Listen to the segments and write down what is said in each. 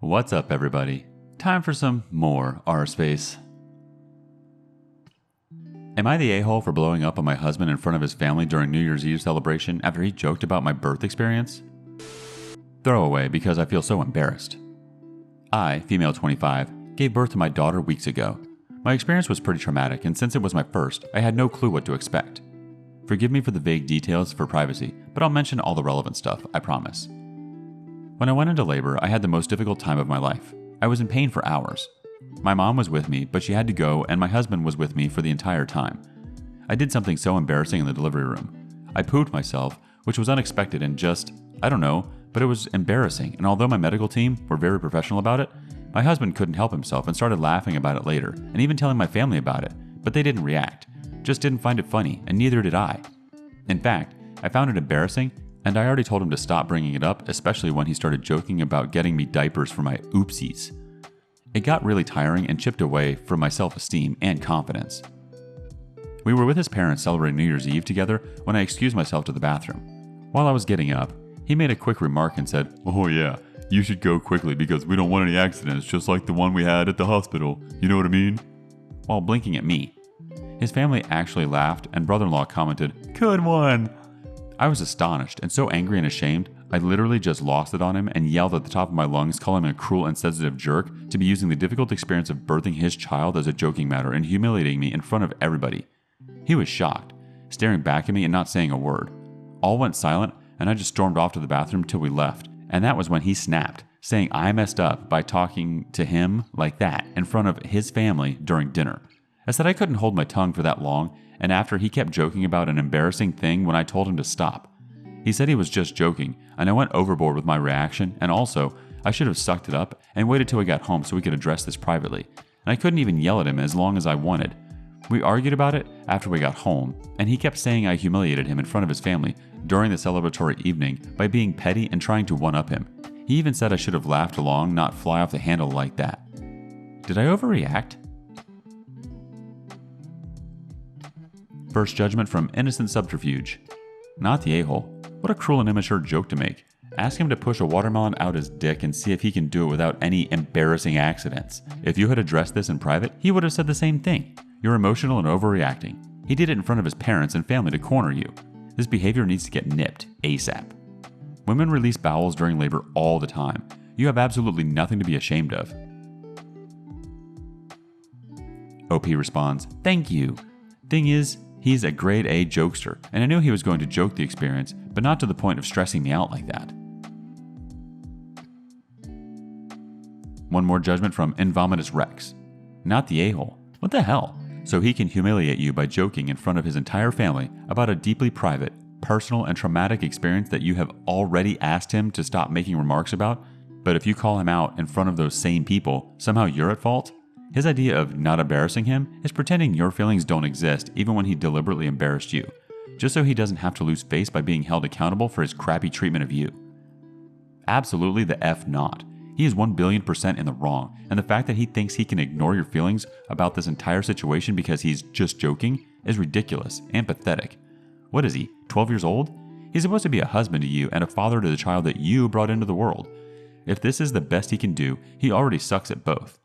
What's up, everybody? Time for some more rSpace. Am I the a-hole for blowing up on my husband in front of his family during New Year's Eve celebration after he joked about my birth experience? Throwaway because I feel so embarrassed. I, female 25, gave birth to my daughter weeks ago. My experience was pretty traumatic, and since it was my first, I had no clue what to expect. Forgive me for the vague details for privacy, but I'll mention all the relevant stuff, I promise. When I went into labor, I had the most difficult time of my life. I was in pain for hours. My mom was with me, but she had to go, and my husband was with me for the entire time. I did something so embarrassing in the delivery room. I pooped myself, which was unexpected and just, I don't know, but it was embarrassing, and although my medical team were very professional about it, my husband couldn't help himself and started laughing about it later, and even telling my family about it, but they didn't react. Just didn't find it funny, and neither did I. In fact, I found it embarrassing, and I already told him to stop bringing it up, especially when he started joking about getting me diapers for my oopsies. It got really tiring and chipped away from my self-esteem and confidence. We were with his parents celebrating New Year's Eve together when I excused myself to the bathroom. While I was getting up, he made a quick remark and said, "Oh yeah, you should go quickly because we don't want any accidents just like the one we had at the hospital, you know what I mean?" While blinking at me. His family actually laughed and brother-in-law commented, "Good one." I was astonished and so angry and ashamed, I literally just lost it on him and yelled at the top of my lungs, calling him a cruel and sensitive jerk to be using the difficult experience of birthing his child as a joking matter and humiliating me in front of everybody. He was shocked, staring back at me and not saying a word. All went silent and I just stormed off to the bathroom till we left, and that was when he snapped, saying I messed up by talking to him like that in front of his family during dinner. I said I couldn't hold my tongue for that long, and after he kept joking about an embarrassing thing when I told him to stop. He said he was just joking, and I went overboard with my reaction, and also, I should have sucked it up and waited till we got home so we could address this privately, and I couldn't even yell at him as long as I wanted. We argued about it after we got home, and he kept saying I humiliated him in front of his family during the celebratory evening by being petty and trying to one-up him. He even said I should have laughed along, not fly off the handle like that. Did I overreact? First judgment from innocent subterfuge. Not the a-hole. What a cruel and immature joke to make. Ask him to push a watermelon out his dick and see if he can do it without any embarrassing accidents. If you had addressed this in private, he would have said the same thing. You're emotional and overreacting. He did it in front of his parents and family to corner you. This behavior needs to get nipped ASAP. Women release bowels during labor all the time. You have absolutely nothing to be ashamed of. OP responds, "Thank you. Thing is, he's a grade A jokester, and I knew he was going to joke the experience, but not to the point of stressing me out like that." One more judgment from Invomitus Rex. Not the a-hole. What the hell? So he can humiliate you by joking in front of his entire family about a deeply private, personal, and traumatic experience that you have already asked him to stop making remarks about, but if you call him out in front of those same people, somehow you're at fault? His idea of not embarrassing him is pretending your feelings don't exist even when he deliberately embarrassed you, just so he doesn't have to lose face by being held accountable for his crappy treatment of you. Absolutely the F not. He is 1,000,000,000% in the wrong, and the fact that he thinks he can ignore your feelings about this entire situation because he's just joking is ridiculous and pathetic. What is he, 12 years old? He's supposed to be a husband to you and a father to the child that you brought into the world. If this is the best he can do, he already sucks at both.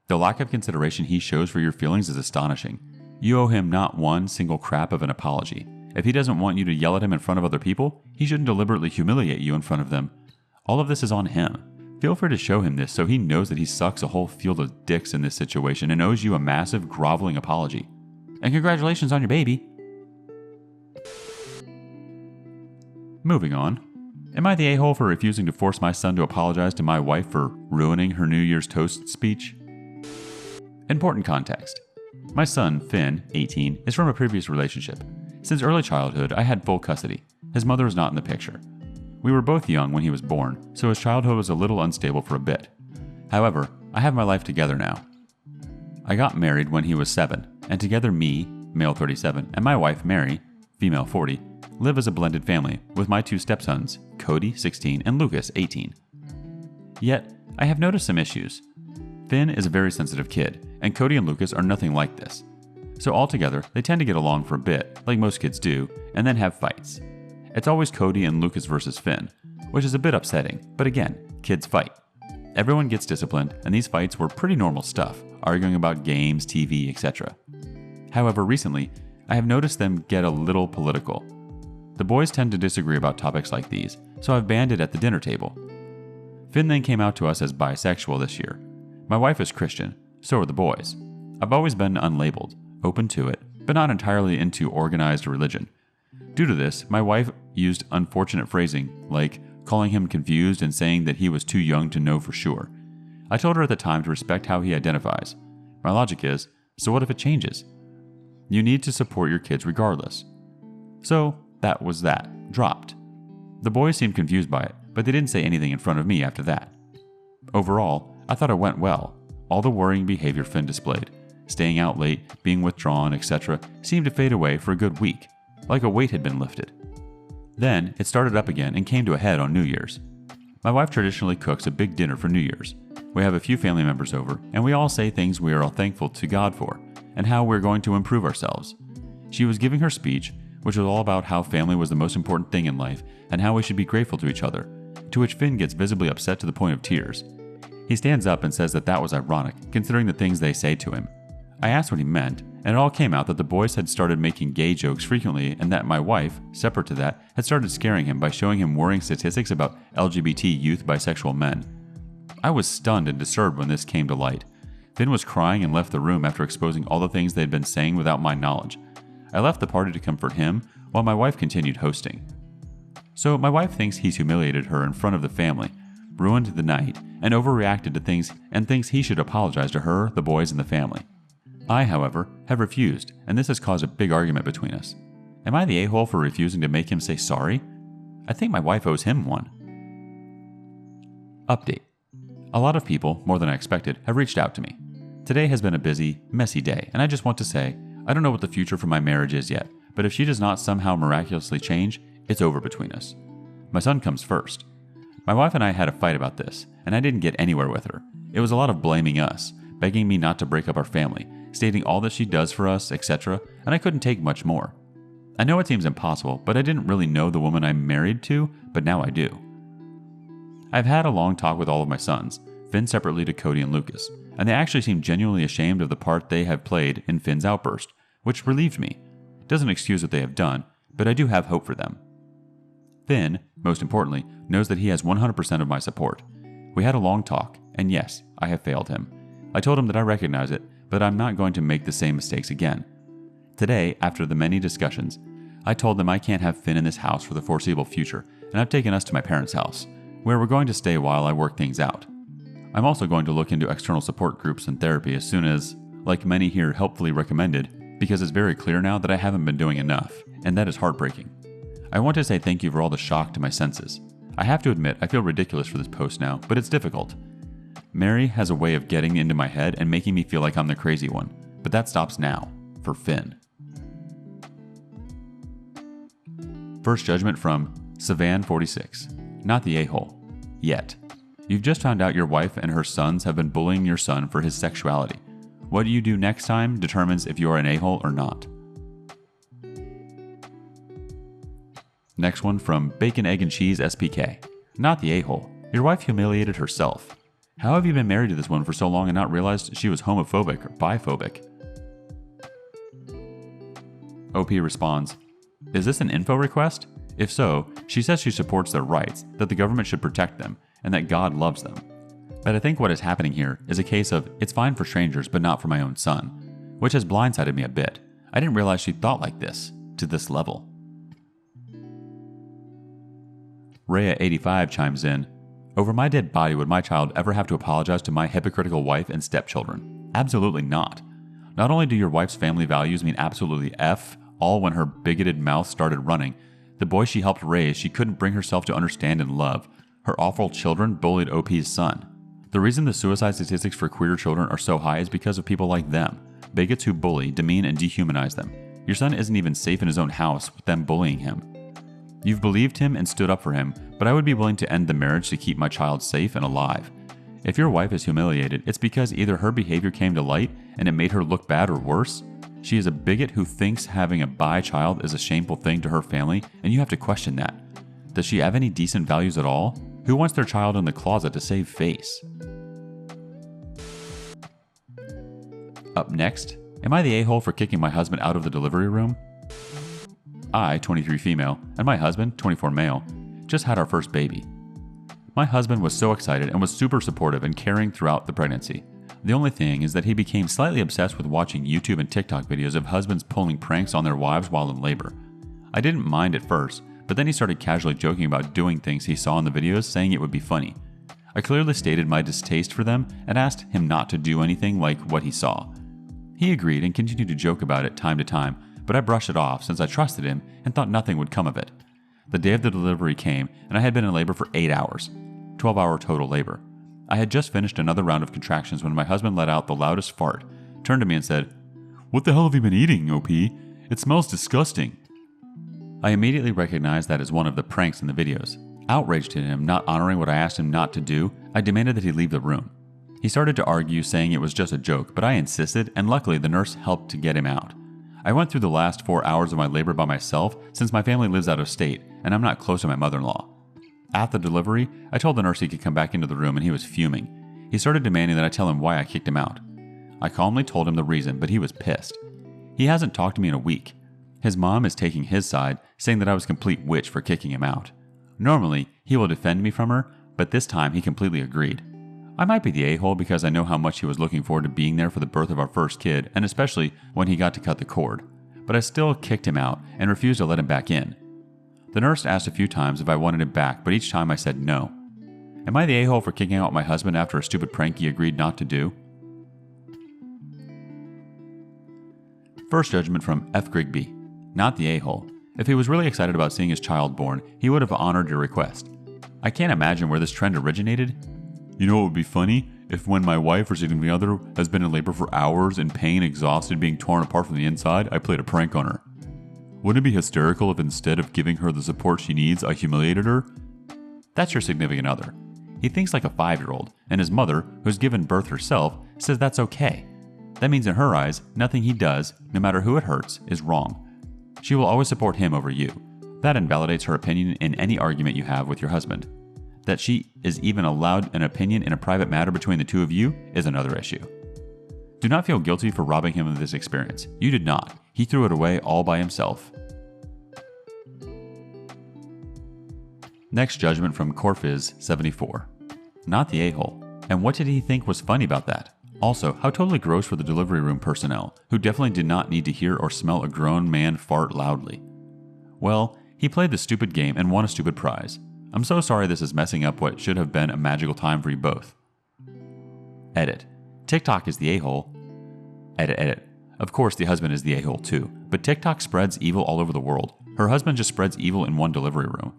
The lack of consideration he shows for your feelings is astonishing. You owe him not one single crap of an apology. If he doesn't want you to yell at him in front of other people, he shouldn't deliberately humiliate you in front of them. All of this is on him. Feel free to show him this so he knows that he sucks a whole field of dicks in this situation and owes you a massive groveling apology. And congratulations on your baby. Moving on. Am I the a-hole for refusing to force my son to apologize to my wife for ruining her New Year's toast speech? Important context. My son, Finn, 18, is from a previous relationship. Since early childhood, I had full custody. His mother is not in the picture. We were both young when he was born, so his childhood was a little unstable for a bit. However, I have my life together now. I got married when he was 7, and together me, male 37, and my wife, Mary, female 40, live as a blended family with my 2 stepsons, Cody, 16, and Lucas, 18. Yet, I have noticed some issues. Finn is a very sensitive kid, and Cody and Lucas are nothing like this. So altogether, they tend to get along for a bit, like most kids do, and then have fights. It's always Cody and Lucas versus Finn, which is a bit upsetting, but again, kids fight. Everyone gets disciplined, and these fights were pretty normal stuff, arguing about games, TV, etc. However, recently, I have noticed them get a little political. The boys tend to disagree about topics like these, so I've banned it at the dinner table. Finn then came out to us as bisexual this year. My wife is Christian, so are the boys. I've always been unlabeled, open to it, but not entirely into organized religion. Due to this, my wife used unfortunate phrasing, like calling him confused and saying that he was too young to know for sure. I told her at the time to respect how he identifies. My logic is, so what if it changes? You need to support your kids regardless. So that was that, dropped. The boys seemed confused by it, but they didn't say anything in front of me after that. Overall, I thought it went well. All the worrying behavior Finn displayed, staying out late, being withdrawn, etc., seemed to fade away for a good week, like a weight had been lifted. Then, it started up again and came to a head on New Year's. My wife traditionally cooks a big dinner for New Year's. We have a few family members over, and we all say things we are all thankful to God for, and how we're going to improve ourselves. She was giving her speech, which was all about how family was the most important thing in life, and how we should be grateful to each other, to which Finn gets visibly upset to the point of tears. He stands up and says that was ironic, considering the things they say to him. I asked what he meant, and it all came out that the boys had started making gay jokes frequently, and that my wife, separate to that, had started scaring him by showing him worrying statistics about LGBT youth bisexual men. I was stunned and disturbed when this came to light. Finn was crying and left the room after exposing all the things they had been saying without my knowledge. I left the party to comfort him, while my wife continued hosting. So my wife thinks he's humiliated her in front of the family, ruined the night, and overreacted to things and thinks he should apologize to her, the boys, and the family. I, however, have refused, and this has caused a big argument between us. Am I the a-hole for refusing to make him say sorry? I think my wife owes him one. Update. A lot of people, more than I expected, have reached out to me. Today has been a busy, messy day, and I just want to say, I don't know what the future for my marriage is yet, but if she does not somehow miraculously change, it's over between us. My son comes first. My wife and I had a fight about this, and I didn't get anywhere with her. It was a lot of blaming us, begging me not to break up our family, stating all that she does for us, etc., and I couldn't take much more. I know it seems impossible, but I didn't really know the woman I'm married to, but now I do. I've had a long talk with all of my sons, Finn separately to Cody and Lucas, and they actually seem genuinely ashamed of the part they have played in Finn's outburst, which relieved me. It doesn't excuse what they have done, but I do have hope for them. Finn, most importantly, knows that he has 100% of my support. We had a long talk, and yes, I have failed him. I told him that I recognize it, but I'm not going to make the same mistakes again. Today, after the many discussions, I told them I can't have Finn in this house for the foreseeable future, and I've taken us to my parents' house, where we're going to stay while I work things out. I'm also going to look into external support groups and therapy as soon as, like many here helpfully recommended, because it's very clear now that I haven't been doing enough, and that is heartbreaking. I want to say thank you for all the shock to my senses. I have to admit, I feel ridiculous for this post now, but it's difficult. Mary has a way of getting into my head and making me feel like I'm the crazy one, but that stops now, for Finn. First judgment from Savan46. Not the a-hole. Yet. You've just found out your wife and her sons have been bullying your son for his sexuality. What you do next time determines if you are an a-hole or not. Next one from Bacon, Egg, and Cheese SPK. Not the a-hole. Your wife humiliated herself. How have you been married to this one for so long and not realized she was homophobic or biphobic? OP responds, is this an info request? If so, she says she supports their rights, that the government should protect them, and that God loves them. But I think what is happening here is a case of it's fine for strangers but not for my own son, which has blindsided me a bit. I didn't realize she thought like this, to this level. Rhea85 chimes in, over my dead body would my child ever have to apologize to my hypocritical wife and stepchildren? Absolutely not. Not only do your wife's family values mean absolutely F, all when her bigoted mouth started running, the boy she helped raise she couldn't bring herself to understand and love. Her awful children bullied OP's son. The reason the suicide statistics for queer children are so high is because of people like them, bigots who bully, demean, and dehumanize them. Your son isn't even safe in his own house with them bullying him. You've believed him and stood up for him, but I would be willing to end the marriage to keep my child safe and alive. If your wife is humiliated, it's because either her behavior came to light and it made her look bad, or worse, she is a bigot who thinks having a bi child is a shameful thing to her family, and you have to question that. Does she have any decent values at all? Who wants their child in the closet to save face? Up next, am I the a-hole for kicking my husband out of the delivery room? I, 23 female, and my husband, 24 male, just had our first baby. My husband was so excited and was super supportive and caring throughout the pregnancy. The only thing is that he became slightly obsessed with watching YouTube and TikTok videos of husbands pulling pranks on their wives while in labor. I didn't mind at first, but then he started casually joking about doing things he saw in the videos, saying it would be funny. I clearly stated my distaste for them and asked him not to do anything like what he saw. He agreed and continued to joke about it time to time, but I brushed it off since I trusted him and thought nothing would come of it. The day of the delivery came and I had been in labor for 8 hours, 12-hour total labor. I had just finished another round of contractions when my husband let out the loudest fart, turned to me and said, "What the hell have you been eating, OP? It smells disgusting." I immediately recognized that as one of the pranks in the videos. Outraged at him not honoring what I asked him not to do, I demanded that he leave the room. He started to argue, saying it was just a joke, but I insisted, and luckily the nurse helped to get him out. I went through the last 4 hours of my labor by myself since my family lives out of state and I'm not close to my mother-in-law. At the delivery, I told the nurse he could come back into the room and he was fuming. He started demanding that I tell him why I kicked him out. I calmly told him the reason, but he was pissed. He hasn't talked to me in a week. His mom is taking his side, saying that I was a complete witch for kicking him out. Normally, he will defend me from her, but this time he completely agreed. I might be the a-hole because I know how much he was looking forward to being there for the birth of our first kid, and especially when he got to cut the cord. But I still kicked him out and refused to let him back in. The nurse asked a few times if I wanted him back, but each time I said no. Am I the a-hole for kicking out my husband after a stupid prank he agreed not to do? First judgment from F. Grigby. Not the a-hole. If he was really excited about seeing his child born, he would have honored your request. I can't imagine where this trend originated. You know what would be funny? If when my wife or significant other has been in labor for hours in pain, exhausted, being torn apart from the inside, I played a prank on her. Wouldn't it be hysterical if instead of giving her the support she needs, I humiliated her? That's your significant other. He thinks like a 5-year-old, and his mother, who's given birth herself, says that's okay. That means in her eyes, nothing he does, no matter who it hurts, is wrong. She will always support him over you. That invalidates her opinion in any argument you have with your husband. That she is even allowed an opinion in a private matter between the two of you is another issue. Do not feel guilty for robbing him of this experience. You did not. He threw it away all by himself. Next judgment from Corfiz74. Not the a-hole. And what did he think was funny about that? Also, how totally gross for the delivery room personnel, who definitely did not need to hear or smell a grown man fart loudly. Well, he played the stupid game and won a stupid prize. I'm so sorry this is messing up what should have been a magical time for you both. Edit. TikTok is the a-hole. Edit. Of course the husband is the a-hole too, but TikTok spreads evil all over the world. Her husband just spreads evil in one delivery room.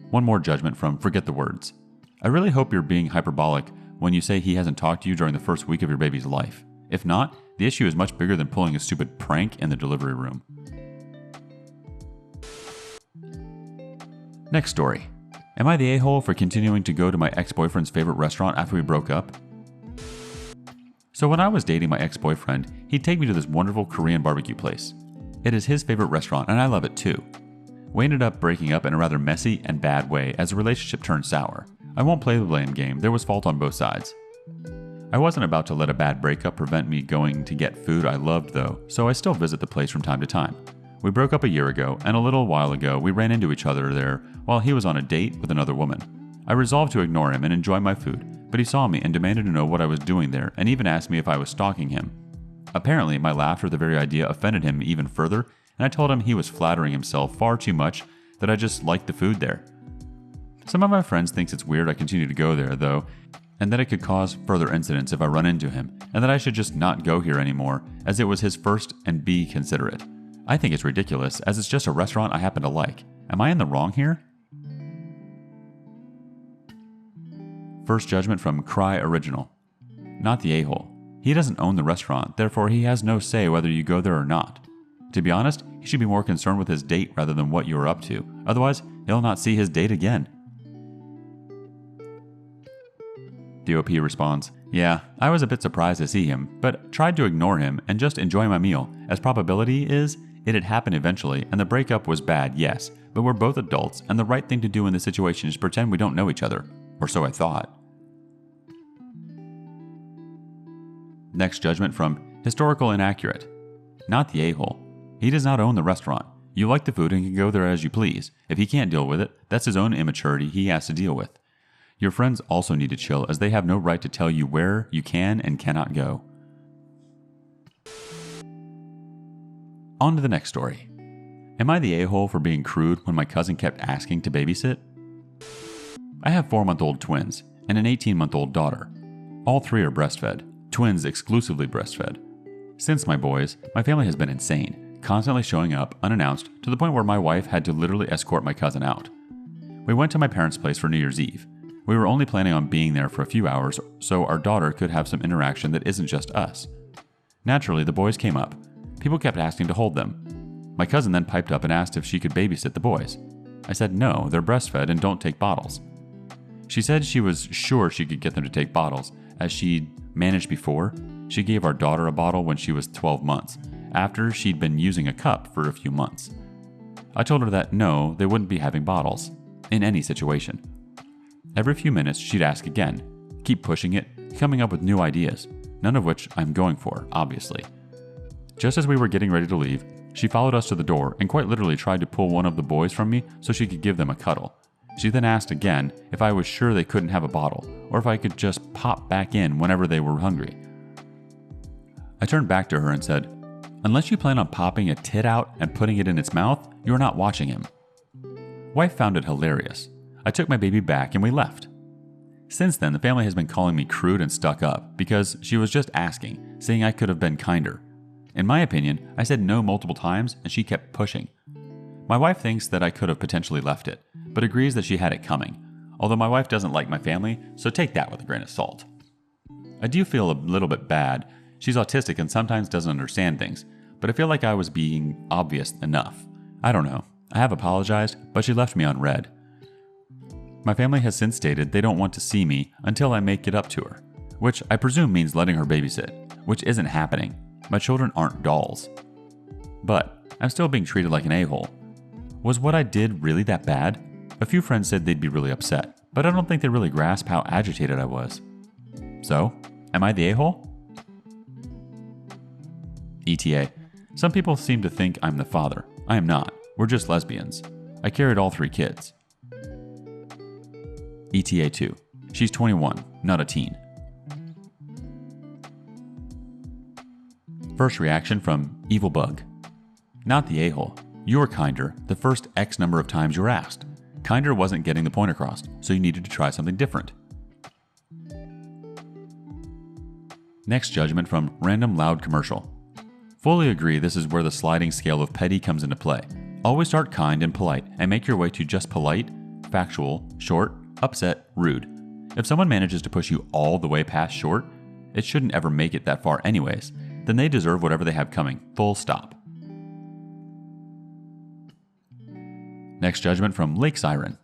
One more judgment from Forget the Words. I really hope you're being hyperbolic when you say he hasn't talked to you during the first week of your baby's life. If not, the issue is much bigger than pulling a stupid prank in the delivery room. Next story. Am I the a-hole for continuing to go to my ex-boyfriend's favorite restaurant after we broke up? So when I was dating my ex-boyfriend, he'd take me to this wonderful Korean barbecue place. It is his favorite restaurant and I love it too. We ended up breaking up in a rather messy and bad way as the relationship turned sour. I won't play the blame game, there was fault on both sides. I wasn't about to let a bad breakup prevent me going to get food I loved though, so I still visit the place from time to time. We broke up a year ago, and a little while ago we ran into each other there while he was on a date with another woman. I resolved to ignore him and enjoy my food, but he saw me and demanded to know what I was doing there and even asked me if I was stalking him. Apparently, my laughter at the very idea offended him even further, and I told him he was flattering himself far too much, that I just liked the food there. Some of my friends thinks it's weird I continue to go there, though, and that it could cause further incidents if I run into him, and that I should just not go here anymore, as it was his first and be considerate. I think it's ridiculous, as it's just a restaurant I happen to like. Am I in the wrong here? First judgment from Cry Original. Not the a-hole. He doesn't own the restaurant, therefore he has no say whether you go there or not. To be honest, he should be more concerned with his date rather than what you are up to, otherwise he'll not see his date again. DOP responds, yeah, I was a bit surprised to see him, but tried to ignore him and just enjoy my meal, as probability is it had happened eventually and the breakup was bad, yes, but we're both adults and the right thing to do in this situation is pretend we don't know each other, or so I thought. Next judgment from Historical Inaccurate. Not the a-hole. He does not own the restaurant. You like the food and can go there as you please. If he can't deal with it, that's his own immaturity he has to deal with. Your friends also need to chill, as they have no right to tell you where you can and cannot go. On to the next story. Am I the a-hole for being crude when my cousin kept asking to babysit? I have 4-month-old twins and an 18-month-old daughter. All 3 are breastfed, twins exclusively breastfed. Since my boys, my family has been insane, constantly showing up unannounced to the point where my wife had to literally escort my cousin out. We went to my parents' place for New Year's Eve. We were only planning on being there for a few hours so our daughter could have some interaction that isn't just us. Naturally, the boys came up. People kept asking to hold them. My cousin then piped up and asked if she could babysit the boys. I said no, they're breastfed and don't take bottles. She said she was sure she could get them to take bottles, as she'd managed before. She gave our daughter a bottle when she was 12 months, after she'd been using a cup for a few months. I told her that no, they wouldn't be having bottles, in any situation. Every few minutes she'd ask again, keep pushing it, coming up with new ideas, none of which I'm going for, obviously. Just as we were getting ready to leave, she followed us to the door and quite literally tried to pull one of the boys from me so she could give them a cuddle. She then asked again if I was sure they couldn't have a bottle, or if I could just pop back in whenever they were hungry. I turned back to her and said, unless you plan on popping a tit out and putting it in its mouth, you are not watching him. Wife found it hilarious. I took my baby back and we left. Since then, the family has been calling me crude and stuck up because she was just asking, saying I could have been kinder. In my opinion, I said no multiple times and she kept pushing. My wife thinks that I could have potentially left it, but agrees that she had it coming, although my wife doesn't like my family, so take that with a grain of salt. I do feel a little bit bad. She's autistic and sometimes doesn't understand things, but I feel like I was being obvious enough. I don't know. I have apologized, but she left me on red. My family has since stated they don't want to see me until I make it up to her, which I presume means letting her babysit, which isn't happening. My children aren't dolls. But I'm still being treated like an a-hole. Was what I did really that bad? A few friends said they'd be really upset, but I don't think they really grasp how agitated I was. So, am I the a-hole? ETA. Some people seem to think I'm the father. I am not. We're just lesbians. I carried all 3 kids. ETA 2. She's 21, not a teen. First reaction from Evil Bug. Not the a-hole. You were kinder the first X number of times you were asked. Kinder wasn't getting the point across, so you needed to try something different. Next judgment from Random Loud Commercial. Fully agree this is where the sliding scale of petty comes into play. Always start kind and polite and make your way to just polite, factual, short, upset, rude. If someone manages to push you all the way past short, it shouldn't ever make it that far anyways. Then they deserve whatever they have coming, full stop. Next judgment from Lake Siren.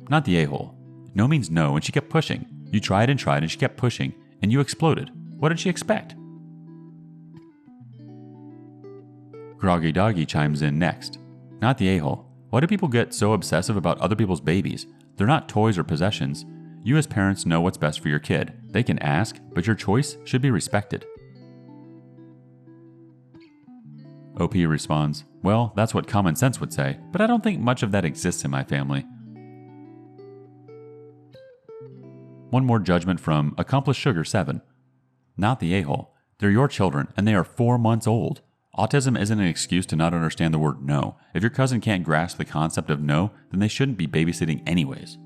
Not the a-hole. No means no, and she kept pushing. You tried and she kept pushing, and you exploded. What did she expect? Groggy Doggy chimes in next. Not the a-hole. Why do people get so obsessive about other people's babies? They're not toys or possessions. You as parents know what's best for your kid. They can ask, but your choice should be respected. OP responds, well, that's what common sense would say, but I don't think much of that exists in my family. One more judgment from Accomplished Sugar 7. Not the a-hole. They're your children, and they are 4 months old. Autism isn't an excuse to not understand the word no. If your cousin can't grasp the concept of no, then they shouldn't be babysitting anyways.